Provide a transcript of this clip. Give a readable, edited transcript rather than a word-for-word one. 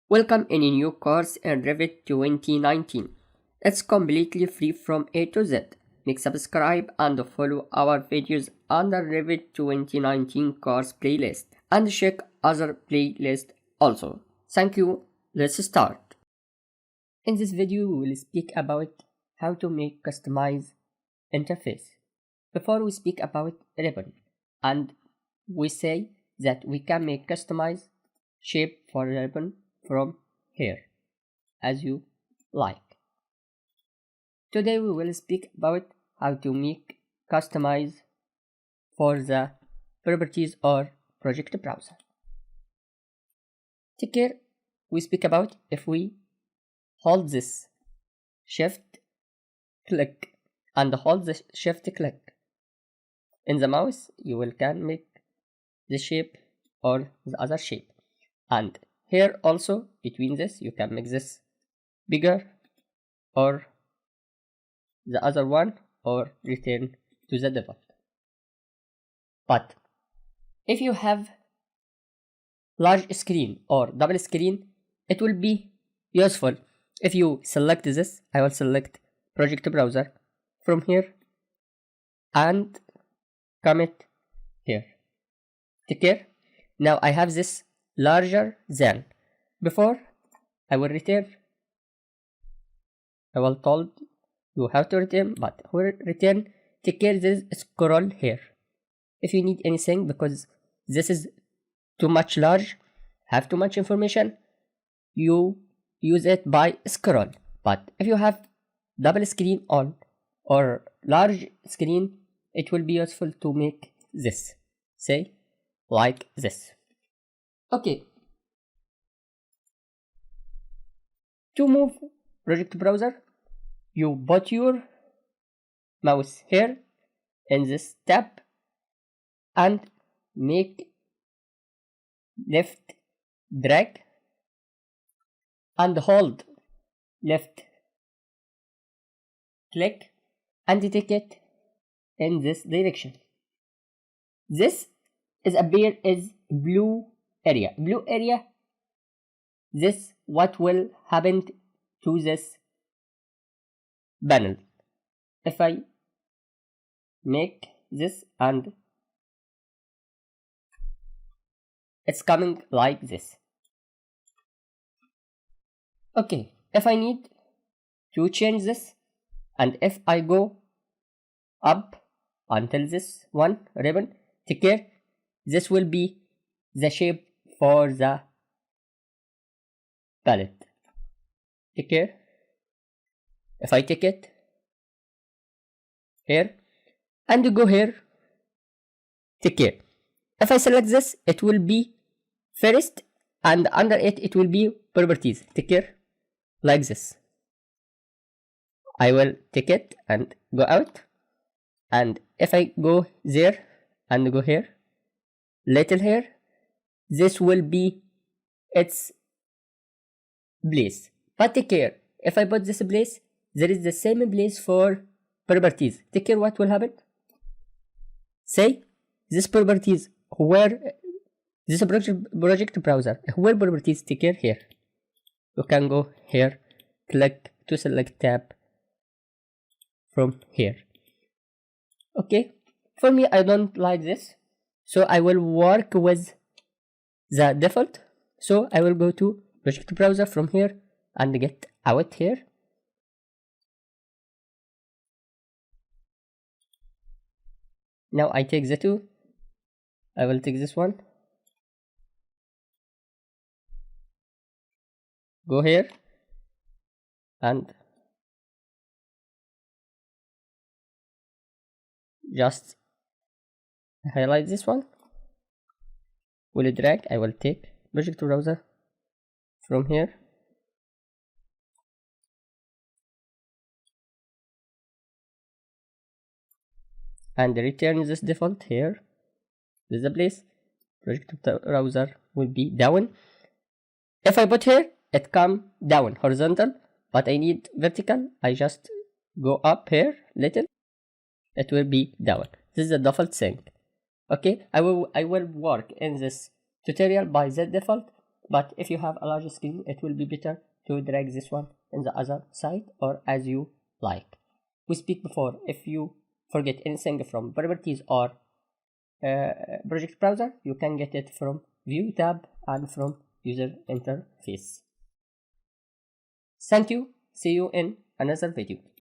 Welcome in a new course in Revit 2019. It's completely free from A to Z. Make subscribe and follow our videos under Revit 2019 course playlist and check other playlists also. Thank you. Let's start. In this video we will speak about how to make customized interface. Before we speak about ribbon, and we say that we can make customized shape for ribbon from here as you like. Today we will speak about how to make customize for the properties or project browser. Take care. We speak about if we hold this shift click and hold the shift click in the mouse, you will can make the shape or the other shape, and here also between this you can make this bigger or the other one or return to the default. But if you have large screen or double screen, it will be useful if you select this. I will select project browser from here and come it here. Take care. Now I have this larger than before. I will return. I will told you how to return, but will return. Take care. This scroll here. If you need anything, because this is too much large, have too much information, you use it by scroll. But if you have double screen on or large screen, it will be useful to make this. Say like this. Okay. To move project browser, you put your mouse here in this tab and make left drag and hold left click and take it in this direction. This is appear as blue area. Blue area, this what will happen to this panel. If I make this and it's coming like this. Okay, if I need to change this, and if I go up until this one ribbon, take care, this will be the shape for the palette. Take care. If I take it here and go here, take care. If I select this, it will be first, and under it will be properties. Take care, like this. I will take it and go out, and if I go there and go here, little here, this will be its place. But take care, if I put this place, there is the same place for properties. Take care what will happen. Say this properties where this project browser where properties, take care here. You can go here, click to select tab from here. Okay, for me I don't like this, so I will work with the default. So I will go to project browser from here and get out here. Now I take the two. I will take this one. Go here and just highlight this one. Will drag. I will take project browser from here and return this default here. This is the place. Project browser will be down. If I put here, it come down horizontal, but I need vertical. I just go up here little. It will be down. This is the default thing. Okay, I will work in this tutorial by Z default, but if you have a large screen, it will be better to drag this one in the other side or as you like. We speak before, if you forget anything from properties or project browser, you can get it from view tab and from user interface. Thank you. See you in another video.